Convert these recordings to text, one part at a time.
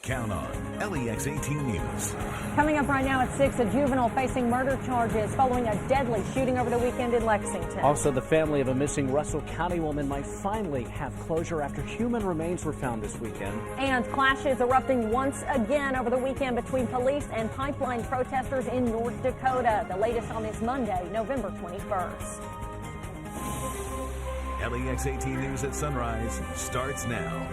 Count on LEX18 News. Coming up right now at 6, a juvenile facing murder charges following a deadly shooting over the weekend in Lexington. Also, the family of a missing Russell County woman might finally have closure after human remains were found this weekend. And clashes erupting once again over the weekend between police and pipeline protesters in North Dakota. The latest on this Monday, November 21st. LEX18 News at Sunrise starts now.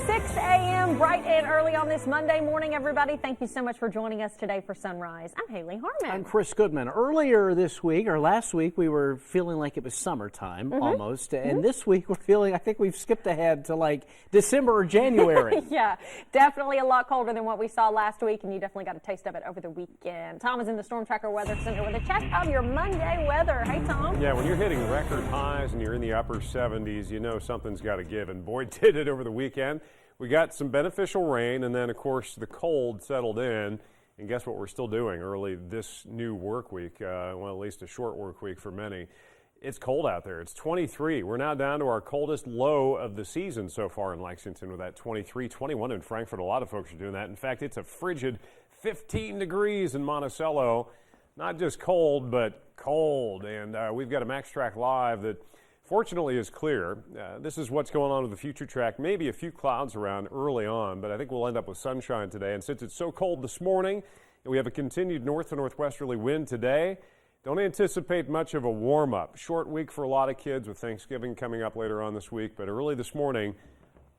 6 a.m. bright and early on this Monday morning, everybody. Thank you so much for joining us today for Sunrise. I'm Haley Harmon. I'm Chris Goodman. Earlier this week, or last week, we were feeling like it was summertime almost. And this week, we're feeling, I think we've skipped ahead to like December or January. Yeah, definitely a lot colder than what we saw last week, and you definitely got a taste of it over the weekend. Tom is in the Storm Tracker Weather Center with a check of your Monday weather. Hey, Tom. Yeah, when you're hitting record highs and you're in the upper 70s, you know something's got to give. And boy, did it over the weekend. We got some beneficial rain, and then, of course, the cold settled in. And guess what we're still doing early this new work week, well, at least a short work week for many. It's cold out there. It's 23. We're now down to our coldest low of the season so far in Lexington with that 23, 21 in Frankfort. A lot of folks are doing that. In fact, it's a frigid 15 degrees in Monticello. Not just cold, but cold. And we've got a Max Track Live that fortunately is clear. This is what's going on with the future track. Maybe a few clouds around early on, but I think we'll end up with sunshine today. And since it's so cold this morning, and we have a continued north to northwesterly wind today, don't anticipate much of a warm-up. Short week for a lot of kids with Thanksgiving coming up later on this week, but early this morning,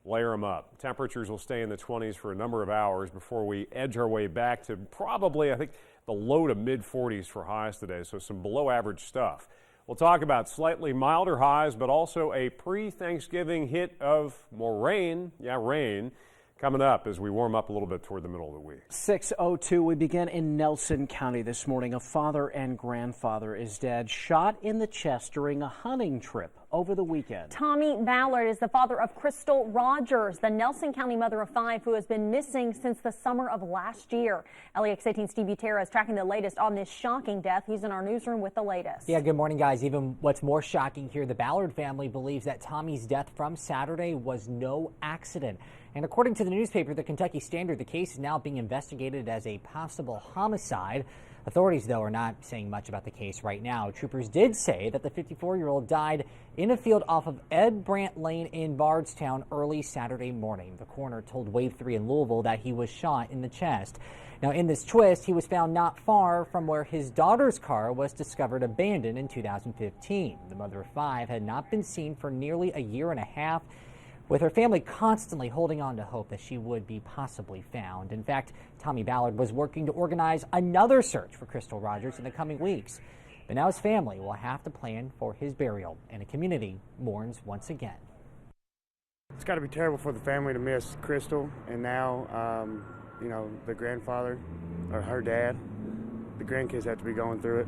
layer them up. Temperatures will stay in the 20s for a number of hours before we edge our way back to probably, I think, the low to mid-40s for highs today, so some below-average stuff. We'll talk about slightly milder highs, but also a pre-Thanksgiving hit of more rain. Yeah, rain coming up as we warm up a little bit toward the middle of the week. 6:02, we begin in Nelson County this morning. A father and grandfather is dead, shot in the chest during a hunting trip over the weekend. Tommy Ballard is the father of Crystal Rogers, the Nelson County mother of 5 who has been missing since the summer of last year. LEX18 Steve Butera is tracking the latest on this shocking death. He's in our newsroom with the latest. Yeah, good morning, guys. Even what's more shocking here, the Ballard family believes that Tommy's death from Saturday was no accident. And according to the newspaper, the Kentucky Standard, the case is now being investigated as a possible homicide. Authorities, though, are not saying much about the case right now. Troopers did say that the 54-year-old died in a field off of Ed Brandt Lane in Bardstown early Saturday morning. The coroner told Wave 3 in Louisville that he was shot in the chest. Now, in this twist, he was found not far from where his daughter's car was discovered abandoned in 2015. The mother of 5 had not been seen for nearly a year and a half, with her family constantly holding on to hope that she would be possibly found. In fact, Tommy Ballard was working to organize another search for Crystal Rogers in the coming weeks. But now his family will have to plan for his burial, and a community mourns once again. It's got to be terrible for the family to miss Crystal, and now, the grandfather, or her dad, the grandkids have to be going through it.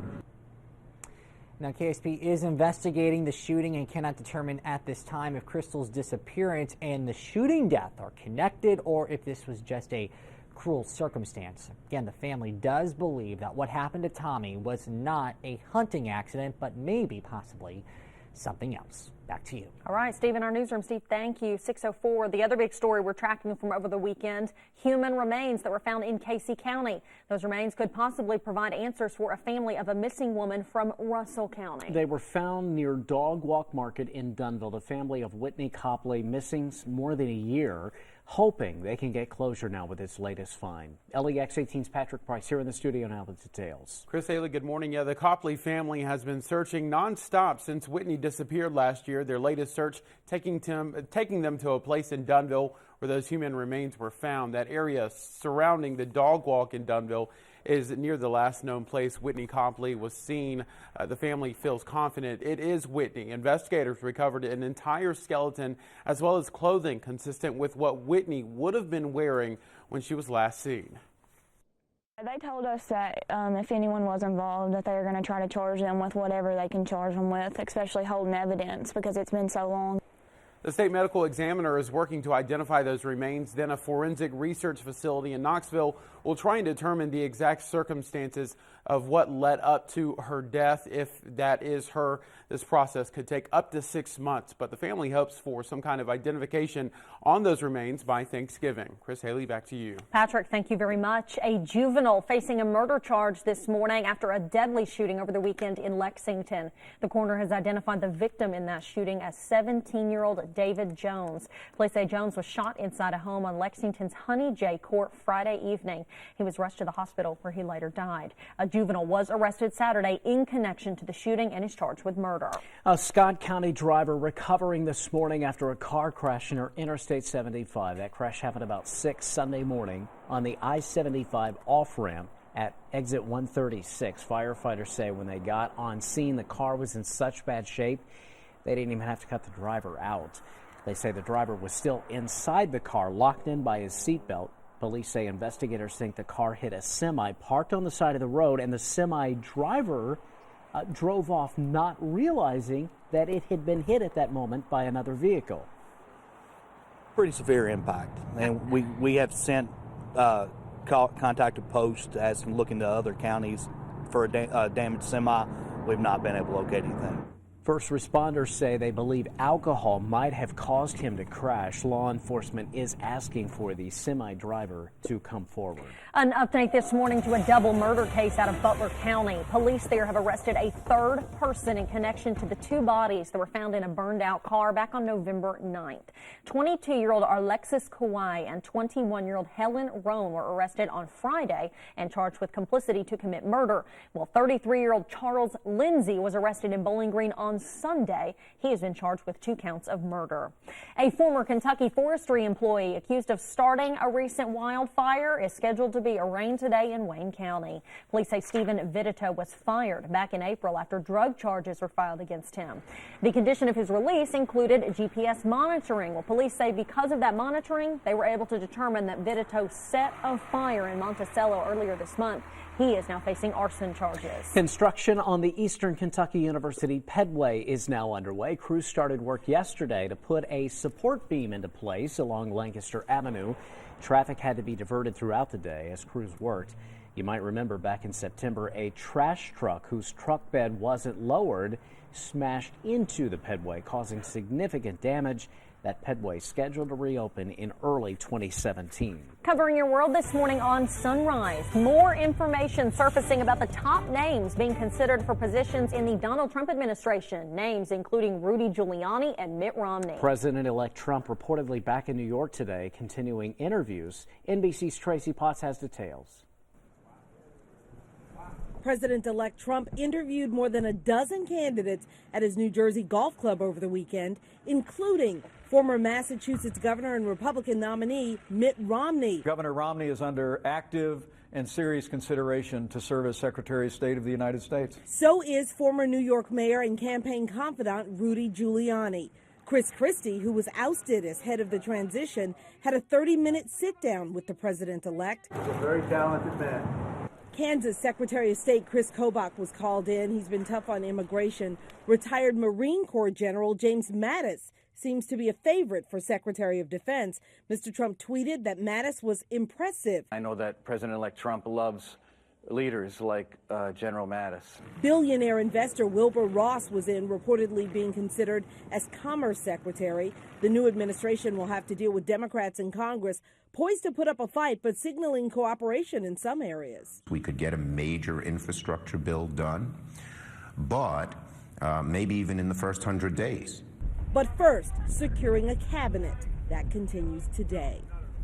Now, KSP is investigating the shooting and cannot determine at this time if Crystal's disappearance and the shooting death are connected or if this was just a cruel circumstance. Again, the family does believe that what happened to Tommy was not a hunting accident, but maybe possibly something else. Back to you. All right, Steve, in our newsroom. Steve, thank you. 6:04. The other big story we're tracking from over the weekend, human remains that were found in Casey County. Those remains could possibly provide answers for a family of a missing woman from Russell County. They were found near Dog Walk Market in Dunville. The family of Whitney Copley missing more than a year, hoping they can get closure now with this latest find. LEX18's Patrick Price here in the studio now with the details. Chris Haley, good morning. Yeah, the Copley family has been searching nonstop since Whitney disappeared last year. Their latest search taking them to a place in Dunville where those human remains were found. That area surrounding the dog walk in Dunville is near the last known place Whitney Copley was seen. The family feels confident it is Whitney. Investigators recovered an entire skeleton as well as clothing consistent with what Whitney would have been wearing when she was last seen. They told us that if anyone was involved, that they were going to try to charge them with whatever they can charge them with, especially holding evidence, because it's been so long. The state medical examiner is working to identify those remains. Then a forensic research facility in Knoxville will try and determine the exact circumstances of what led up to her death. If that is her, this process could take up to 6 months, but the family hopes for some kind of identification on those remains by Thanksgiving. Chris Haley, back to you. Patrick, thank you very much. A juvenile facing a murder charge this morning after a deadly shooting over the weekend in Lexington. The coroner has identified the victim in that shooting as 17-year-old David Jones. Police say Jones was shot inside a home on Lexington's Honey J Court Friday evening. He was rushed to the hospital where he later died. A juvenile was arrested Saturday in connection to the shooting and is charged with murder. A Scott County driver recovering this morning after a car crash near Interstate 75. That crash happened about 6 Sunday morning on the I-75 off-ramp at exit 136. Firefighters say when they got on scene, the car was in such bad shape, they didn't even have to cut the driver out. They say the driver was still inside the car, locked in by his seatbelt. Police say investigators think the car hit a semi parked on the side of the road, and the semi driver drove off not realizing that it had been hit at that moment by another vehicle. Pretty severe impact, and we have sent contacted post asking, looking to other counties for a damaged semi. We've not been able to locate anything. First responders say they believe alcohol might have caused him to crash. Law enforcement is asking for the semi-driver to come forward. An update this morning to a double murder case out of Butler County. Police there have arrested a third person in connection to the two bodies that were found in a burned out car back on November 9th. 22-year-old Alexis Kawhi and 21-year-old Helen Roan were arrested on Friday and charged with complicity to commit murder. Well, 33-year-old Charles Lindsay was arrested in Bowling Green on Sunday. He has been charged with 2 counts of murder. A former Kentucky forestry employee accused of starting a recent wildfire is scheduled to be arraigned today in Wayne County. Police say Stephen Vitito was fired back in April after drug charges were filed against him. The condition of his release included GPS monitoring. Well, police say because of that monitoring, they were able to determine that Vitito set a fire in Monticello earlier this month. He is now facing arson charges. Construction on the Eastern Kentucky University Pedway is now underway. Crews started work yesterday to put a support beam into place along Lancaster Avenue. Traffic had to be diverted throughout the day as crews worked. You might remember back in September, a trash truck whose truck bed wasn't lowered smashed into the Pedway, causing significant damage. That Pedway is scheduled to reopen in early 2017. Covering your world this morning on Sunrise. More information surfacing about the top names being considered for positions in the Donald Trump administration. Names including Rudy Giuliani and Mitt Romney. President-elect Trump reportedly back in New York today, continuing interviews. NBC's Tracy Potts has details. President-elect Trump interviewed more than a dozen candidates at his New Jersey golf club over the weekend, including former Massachusetts governor and Republican nominee Mitt Romney. Governor Romney is under active and serious consideration to serve as Secretary of State of the United States. So is former New York mayor and campaign confidant Rudy Giuliani. Chris Christie, who was ousted as head of the transition, had a 30-minute sit-down with the president-elect. He's a very talented man. Kansas Secretary of State Chris Kobach was called in. He's been tough on immigration. Retired Marine Corps General James Mattis seems to be a favorite for Secretary of Defense. Mr. Trump tweeted that Mattis was impressive. I know that President-elect Trump loves leaders like General Mattis. Billionaire investor Wilbur Ross was in, reportedly being considered as Commerce Secretary. The new administration will have to deal with Democrats in Congress poised to put up a fight, but signaling cooperation in some areas. We could get a major infrastructure bill done, but maybe even in the first 100 days. But first, securing a cabinet. That continues today.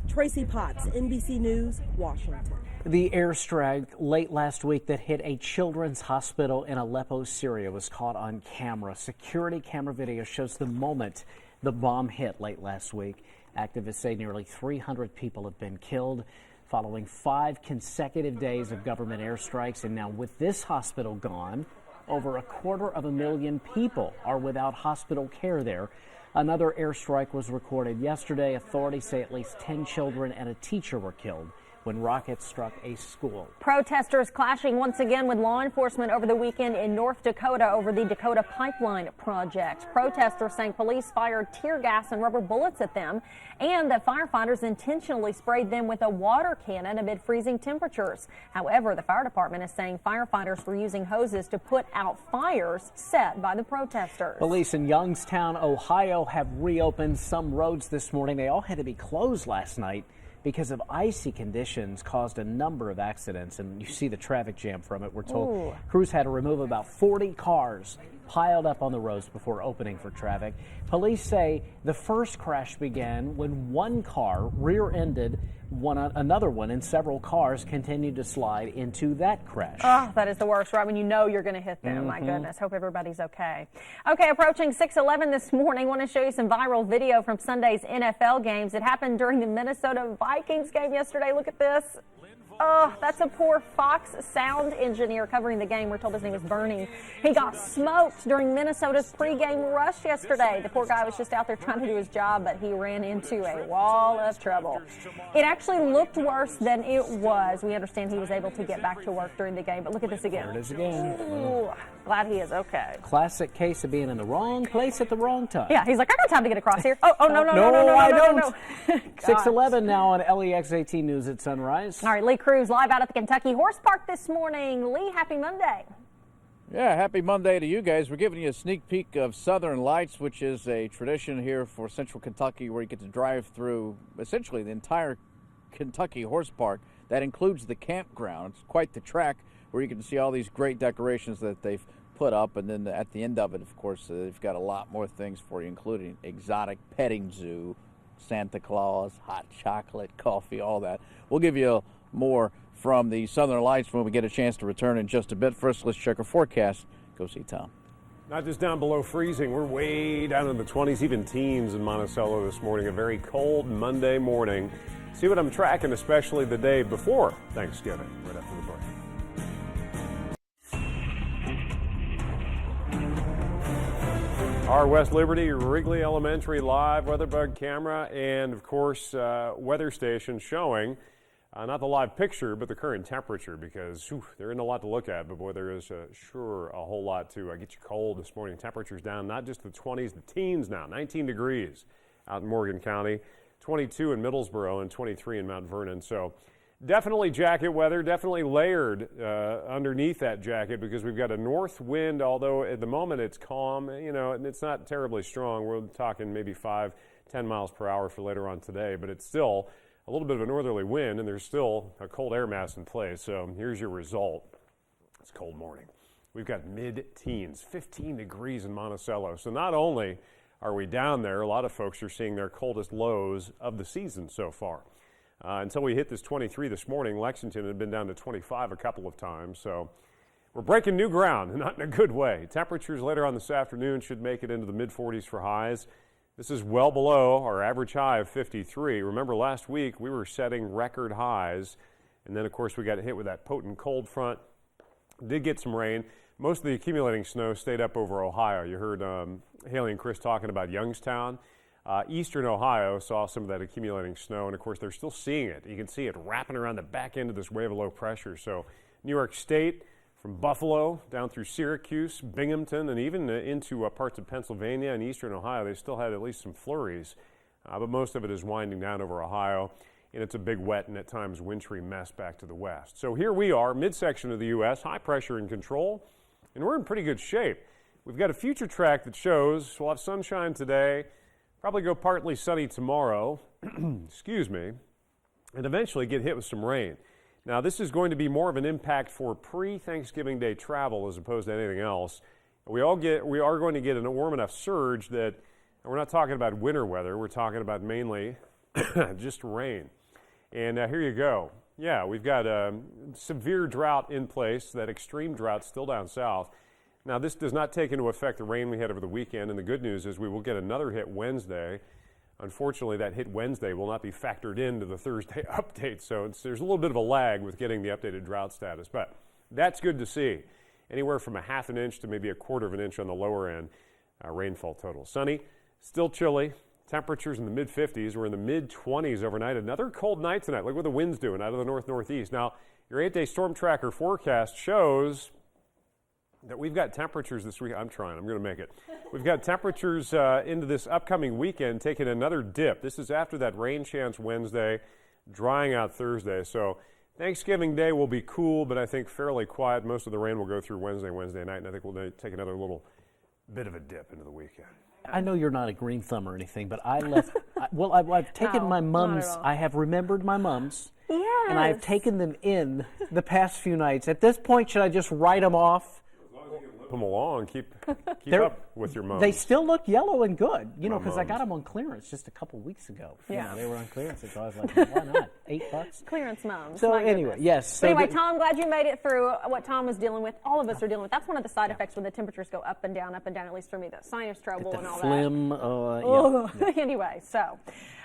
Tracy Potts, NBC News, Washington. The airstrike late last week that hit a children's hospital in Aleppo, Syria was caught on camera. Security camera video shows the moment the bomb hit late last week. Activists say nearly 300 people have been killed following 5 consecutive days of government airstrikes. And now with this hospital gone, over 250,000 people are without hospital care there. Another airstrike was recorded yesterday. Authorities say at least 10 children and a teacher were killed. when rockets struck a school. Protesters clashing once again with law enforcement over the weekend in North Dakota over the Dakota Pipeline project. Protesters saying police fired tear gas and rubber bullets at them and that firefighters intentionally sprayed them with a water cannon amid freezing temperatures. However, the fire department is saying firefighters were using hoses to put out fires set by the protesters. Police in Youngstown, Ohio have reopened some roads this morning. They all had to be closed last night because of icy conditions caused a number of accidents, and you see the traffic jam from it. We're told crews had to remove about 40 cars piled up on the roads before opening for traffic. Police say the first crash began when one car rear-ended another one, and several cars continued to slide into that crash. Oh, that is the worst, right when you know you're going to hit them. My goodness. Hope everybody's okay. Okay, approaching 6:11 this morning. Want to show you some viral video from Sunday's NFL games. It happened during the Minnesota Vikings game yesterday. Look at this. Oh, that's a poor Fox sound engineer covering the game. We're told his name is Bernie. He got smoked during Minnesota's pregame rush yesterday. The poor guy was just out there trying to do his job, but he ran into a wall of trouble. It actually looked worse than it was. We understand he was able to get back to work during the game, but look at this again. There it is again. Ooh, glad he is okay. Classic case of being in the wrong place at the wrong time. Yeah, he's like, I got time to get across here. Oh, no, I don't. no. 6:11 now on LEX18 News at Sunrise. All right, Lee Cruz live out at the Kentucky Horse Park this morning. Lee, happy Monday. Yeah, happy Monday to you guys. We're giving you a sneak peek of Southern Lights, which is a tradition here for Central Kentucky where you get to drive through essentially the entire Kentucky Horse Park. That includes the campground. It's quite the track where you can see all these great decorations that they've put up. And then at the end of it, of course, they've got a lot more things for you, including exotic petting zoo, Santa Claus, hot chocolate, coffee, all that. We'll give you more from the Southern Lights when we get a chance to return in just a bit. First, let's check our forecast. Go see Tom. Not just down below freezing, we're way down in the 20s, even teens in Monticello this morning. A very cold Monday morning. See what I'm tracking, especially the day before Thanksgiving, right after the break. Our West Liberty Wrigley Elementary live weatherbug camera and, of course, weather station showing not the live picture, but the current temperature, because there isn't a lot to look at, but boy, there is sure a whole lot to get you cold this morning. Temperatures down, not just the 20s, the teens now, 19 degrees out in Morgan County, 22 in Middlesboro, and 23 in Mount Vernon. So definitely jacket weather, definitely layered underneath that jacket, because we've got a north wind, although at the moment it's calm, and it's not terribly strong. We're talking maybe 5-10 miles per hour for later on today, but it's still a little bit of a northerly wind, and there's still a cold air mass in place. So here's your result. It's a cold morning. We've got mid-teens, 15 degrees in Monticello. So not only are we down there, a lot of folks are seeing their coldest lows of the season so far. Until we hit this 23 this morning, Lexington had been down to 25 a couple of times. So we're breaking new ground, not in a good way. Temperatures later on this afternoon should make it into the mid-40s for highs. This is well below our average high of 53. Remember, last week we were setting record highs, and then, of course, we got hit with that potent cold front. Did get some rain. Most of the accumulating snow stayed up over Ohio. You heard Haley and Chris talking about Youngstown. Eastern Ohio saw some of that accumulating snow, and, of course, they're still seeing it. You can see it wrapping around the back end of this wave of low pressure. So New York State, from Buffalo down through Syracuse, Binghamton, and even into parts of Pennsylvania and eastern Ohio, they still had at least some flurries, but most of it is winding down over Ohio, and it's a big wet and at times wintry mess back to the west. So here we are, midsection of the U.S., high pressure in control, and we're in pretty good shape. We've got a future track that shows we'll have sunshine today, probably go partly sunny tomorrow, excuse me, and eventually get hit with some rain. Now, this is going to be more of an impact for pre-Thanksgiving Day travel as opposed to anything else. We are going to get a warm enough surge that we're not talking about winter weather. We're talking about mainly just rain. And here you go. Yeah, we've got a severe drought in place, that extreme drought still down south. Now, this does not take into effect the rain we had over the weekend, and the good news is we will get another hit Wednesday. Unfortunately, that hit Wednesday will not be factored into the Thursday update, so there's a little bit of a lag with getting the updated drought status, but that's good to see. Anywhere from a ½ an inch to maybe a ¼ of an inch on the lower end rainfall total. Sunny, still chilly, Temperatures in the mid-50s. We're in the mid-20s overnight. Another cold night tonight. Look what the wind's doing out of the north-northeast. Now, your 8-day storm tracker forecast shows that we've got temperatures this week. I'm going to make it. We've got temperatures into this upcoming weekend taking another dip. This is after that rain chance Wednesday, drying out Thursday. So Thanksgiving Day will be cool, but I think fairly quiet. Most of the rain will go through Wednesday night, and I think we'll take another little bit of a dip into the weekend. I know you're not a green thumb or anything, but I left. I've taken my mums. I have remembered my mums. Yes. And I have taken them in the past few nights. At this point, should I just write them off? As long as you can limp them along, keep up with your mums. They still look yellow and good, because I got them on clearance just a couple weeks ago. Yeah. They were on clearance, so I was like, why not? $8. Clearance mums. So My anyway, goodness. yes. But anyway, Tom, glad you made it through what Tom was dealing with. All of us are dealing with. That's one of the side effects when the temperatures go up and down, at least for me, the sinus trouble and all phlegm, that. Anyway, so.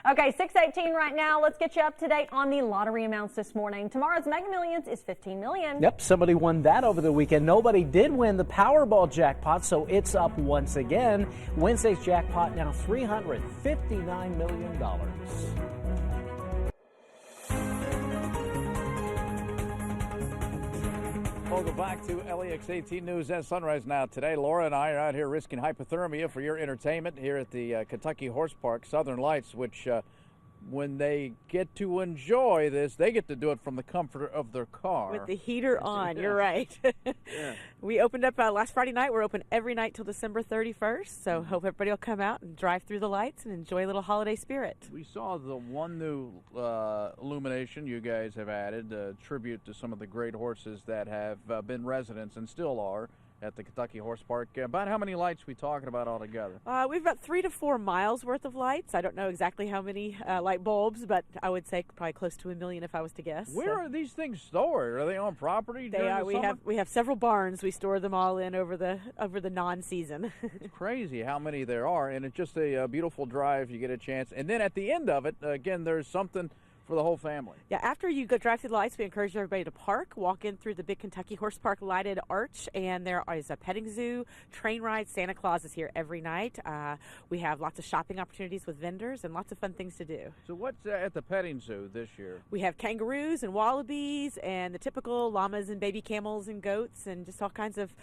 Okay, 6:18 right now. Let's get you up to date on the lottery amounts this morning. Tomorrow's Mega Millions is $15 million. Yep, somebody won that over the weekend. Nobody did win the Powerball jackpot, so it's up once again. Wednesday's jackpot now $359 million. Welcome back to LEX18 News at Sunrise now. Today, Laura and I are out here risking hypothermia for your entertainment here at the Kentucky Horse Park Southern Lights, which when they get to enjoy this, they get to do it from the comfort of their car. With the heater on, Yeah. You're right. Yeah. We opened up last Friday night. We're open every night till December 31st, so hope everybody will come out and drive through the lights and enjoy a little holiday spirit. We saw the one new illumination you guys have added, a tribute to some of the great horses that have been residents and still are at the Kentucky Horse Park. About how many lights we talking about altogether? We've got 3 to 4 miles worth of lights. I don't know exactly how many light bulbs, but I would say probably close to 1 million if I was to guess. Where are these things stored? Are they on property? They during are. the We summer? have several barns. We store them all in over the non-season. It's crazy how many there are, and it's just a beautiful drive. You get a chance, and then at the end of it, again, there's something for the whole family. Yeah, after you go drive through the lights, we encourage everybody to park, walk in through the big Kentucky Horse Park lighted arch, and there is a petting zoo, train rides. Santa Claus is here every night. We have lots of shopping opportunities with vendors and lots of fun things to do. So what's at the petting zoo this year? We have kangaroos and wallabies and the typical llamas and baby camels and goats and just all kinds of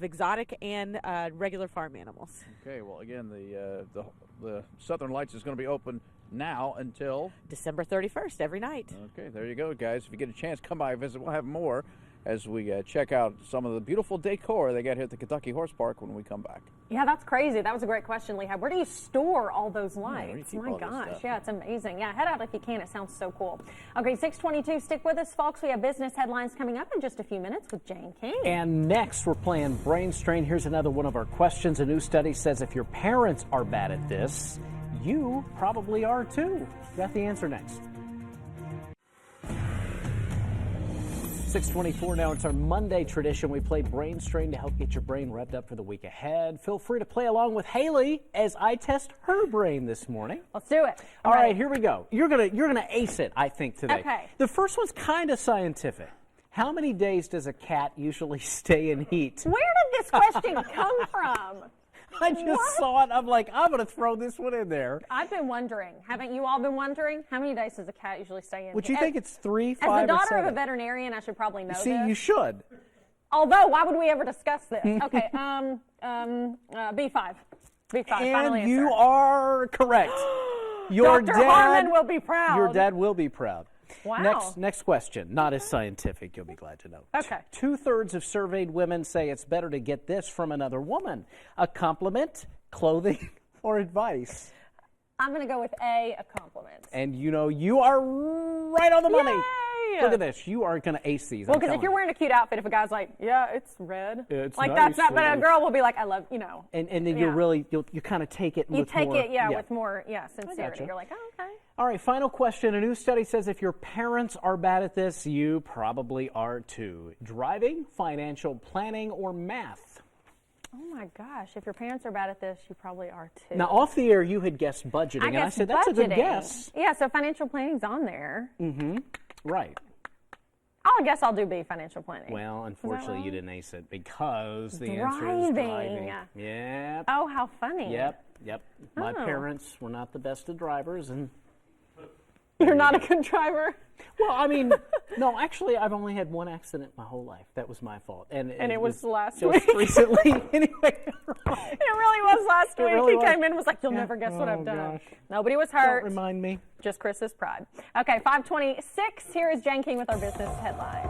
exotic and regular farm animals. Okay, well, again, the Southern Lights is going to be open now until December 31st every night. Okay, there you go, guys. If you get a chance, come by and visit. We'll have more as we check out some of the beautiful decor they got here at the Kentucky Horse Park when we come back. Yeah, that's crazy. That was a great question, Lehigh. Where do you store all those where do you lights? keep My all this gosh, stuff? yeah, it's amazing. Yeah, head out if you can. It sounds so cool. Okay, 6:22. Stick with us, folks. We have business headlines coming up in just a few minutes with Jane King. And next, we're playing Brain Strain. Here's another one of our questions. A new study says if your parents are bad at this, you probably are too. Got the answer next. 6:24 now. It's our Monday tradition. We play Brain Strain to help get your brain revved up for the week ahead. Feel free to play along with Haley as I test her brain this morning. Let's do it. All right, here we go. You're gonna ace it, I think, today. Okay. The first one's kind of scientific. How many days does a cat usually stay in heat? Where did this question come from? I just saw it. I'm like, I'm going to throw this one in there. I've been wondering. Haven't you all been wondering? How many days does a cat usually stay in? Would you think it's 3, 5, As the daughter or 7? of a veterinarian, I should probably know See, this. you should. Although, why would we ever discuss this? Okay, B5. B5, final And answer. you are correct. Your Dr. Harmon will be proud. Your dad will be proud. Wow. Next question. Not as scientific, you'll be glad to know. Okay. 2/3 of surveyed women say it's better to get this from another woman: a compliment, clothing, or advice. I'm going to go with A, a compliment. And you are right on the money. Yay! Look at this. You are going to ace these. Well, I'm because if telling you're you. wearing a cute outfit, if a guy's like, yeah, it's red. It's like, nice, that's not, but a sweetie. girl will be like, I love, And then you Yeah. really, you kind of take it You with take more. it, with more, sincerity. gotcha. You're like, oh, okay. All right, final question. A new study says if your parents are bad at this, you probably are too. Driving, financial planning, or math? Oh my gosh, if your parents are bad at this, you probably are too. Now, off the air, you had guessed budgeting, and I guessed said that's a good budgeting. guess. Yeah, so financial planning's on there. Mm-hmm. Right. I guess I'll do B, financial planning. Well, unfortunately, you didn't ace it because the Driving. answer is driving. Yep. Oh, how funny. Yep. My Oh. parents were not the best of drivers, and You're not a good driver? well, I mean, no, actually, I've only had one accident my whole life. That was my fault, and it was last just week. recently. Anyway, It really was last week. really He was. came in and was like, "You'll never guess what I've done." Gosh. Nobody was hurt. Don't remind me. Just Chris's pride. Okay, 5:26. Here is Jen King with our business headlines.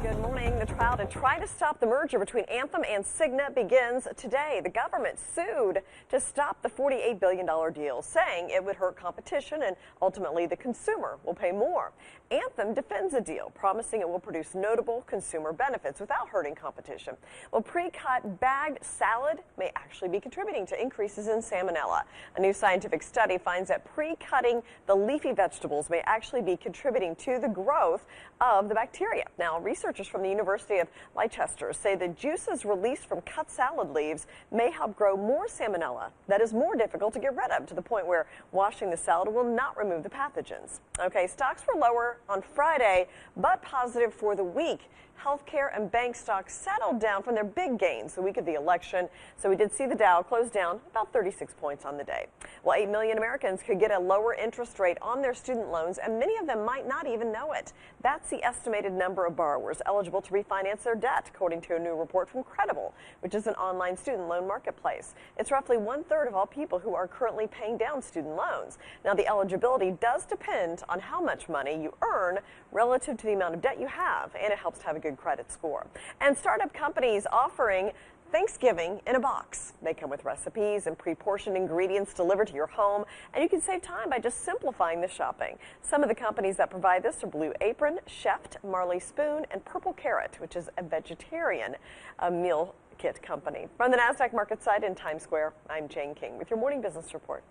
Good morning. The trial to try to stop the merger between Anthem and Cigna begins today. The government sued to stop the $48 billion deal, saying it would hurt competition and ultimately the consumer will pay more. Anthem defends the deal, promising it will produce notable consumer benefits without hurting competition. Well, pre-cut bagged salad may actually be contributing to increases in salmonella. A new scientific study finds that pre-cutting the leafy vegetables may actually be contributing to the growth of the bacteria. Now, researchers from the University of Leicester say the juices released from cut salad leaves may help grow more salmonella that is more difficult to get rid of, to the point where washing the salad will not remove the pathogens. Okay, stocks were lower on Friday, but positive for the week. Healthcare and bank stocks settled down from their big gains the week of the election, so we did see the Dow close down about 36 points on the day. Well, 8 million Americans could get a lower interest rate on their student loans, and many of them might not even know it. That's the estimated number of borrowers eligible to refinance their debt, according to a new report from Credible, which is an online student loan marketplace. It's roughly 1/3 of all people who are currently paying down student loans. Now, the eligibility does depend on how much money you earn relative to the amount of debt you have, and it helps to have a good credit score. And startup companies offering Thanksgiving in a box. They come with recipes and pre-portioned ingredients delivered to your home, and you can save time by just simplifying the shopping. Some of the companies that provide this are Blue Apron, Chef, Marley Spoon, and Purple Carrot, which is a vegetarian meal kit company. From the NASDAQ market site in Times Square, I'm Jane King with your morning business report.